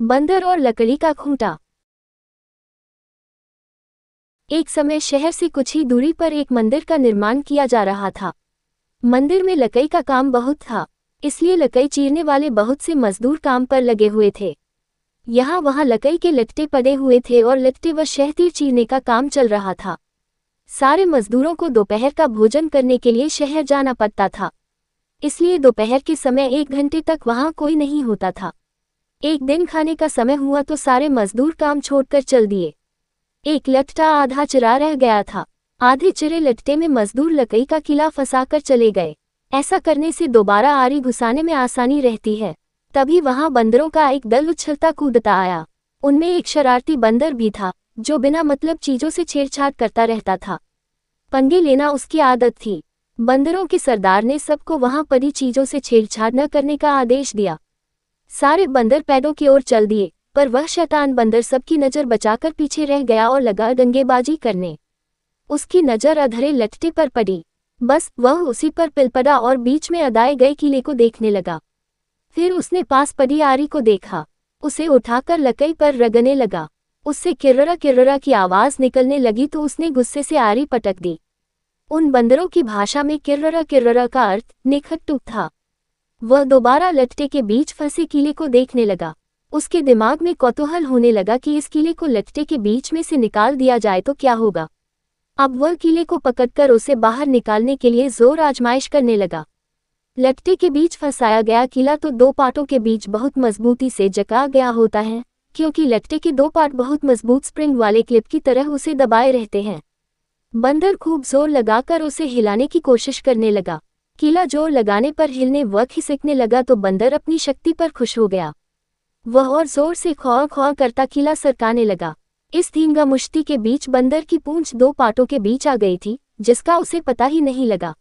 बंदर और लकड़ी का खूंटा। एक समय शहर से कुछ ही दूरी पर एक मंदिर का निर्माण किया जा रहा था। मंदिर में लकड़ी का काम बहुत था, इसलिए लकड़ी चीरने वाले बहुत से मजदूर काम पर लगे हुए थे। यहाँ वहाँ लकड़ी के लट्टे पड़े हुए थे और लट्टे व शहतीर चीरने का काम चल रहा था। सारे मजदूरों को दोपहर का भोजन करने के लिए शहर जाना पड़ता था, इसलिए दोपहर के समय 1 घंटे तक वहाँ कोई नहीं होता था। एक दिन खाने का समय हुआ तो सारे मजदूर काम छोड़कर चल दिए। एक लट्टा आधा चिरा रह गया था। आधे चिरे लट्टे में मजदूर लकड़ी का किला फंसाकर चले गए। ऐसा करने से दोबारा आरी घुसाने में आसानी रहती है। तभी वहां बंदरों का एक दल उछलता कूदता आया। उनमें एक शरारती बंदर भी था, जो बिना मतलब चीजों से छेड़छाड़ करता रहता था। पंगे लेना उसकी आदत थी। बंदरों के सरदार ने सबको वहां पड़ी चीजों से छेड़छाड़ न करने का आदेश दिया। सारे बंदर पैदों की ओर चल दिए, पर वह शैतान बंदर सबकी नजर बचाकर पीछे रह गया और लगा दंगेबाजी करने। उसकी नजर अधरे लट्टे पर पड़ी। बस वह उसी पर पिल पड़ा और बीच में अदाए गए किले को देखने लगा। फिर उसने पास पड़ी आरी को देखा। उसे उठाकर लकड़ी पर रगड़ने लगा। उससे किर्ररा किर्ररा की आवाज निकलने लगी तो उसने गुस्से से आरी पटक दी। उन बंदरों की भाषा में किर्ररा किर्ररा का अर्थ निखट्टू था। वह दोबारा लट्टे के बीच फंसे किले को देखने लगा। उसके दिमाग में कौतूहल होने लगा कि इस किले को लट्टे के बीच में से निकाल दिया जाए तो क्या होगा। अब वह किले को पकड़कर उसे बाहर निकालने के लिए जोर आजमाइश करने लगा। लट्टे के बीच फंसाया गया किला तो 2 पार्टों के बीच बहुत मजबूती से जकड़ा गया होता है, क्योंकि लट्टे के 2 पार्ट बहुत मजबूत स्प्रिंग वाले क्लिप की तरह उसे दबाए रहते हैं। बंदर खूब जोर लगाकर उसे हिलाने की कोशिश करने लगा। किला जोर लगाने पर हिलने व खिसकने लगा तो बंदर अपनी शक्ति पर खुश हो गया। वह और जोर से खौं खौं करता किला सरकाने लगा। इस धींगा मुश्ती के बीच बंदर की पूंछ 2 पार्टों के बीच आ गई थी, जिसका उसे पता ही नहीं लगा।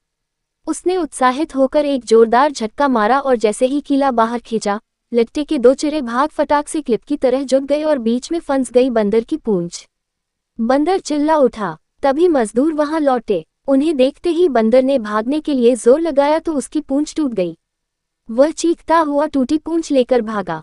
उसने उत्साहित होकर एक जोरदार झटका मारा और जैसे ही किला बाहर खींचा, लट्टे के 2 चिरे भाग फटाक से क्लिप की तरह जुट गए और बीच में फंस गई बंदर की पूंछ। बंदर चिल्ला उठा। तभी मजदूर वहां लौटे। उन्हें देखते ही बंदर ने भागने के लिए जोर लगाया तो उसकी पूंछ टूट गई। वह चीखता हुआ टूटी पूंछ लेकर भागा।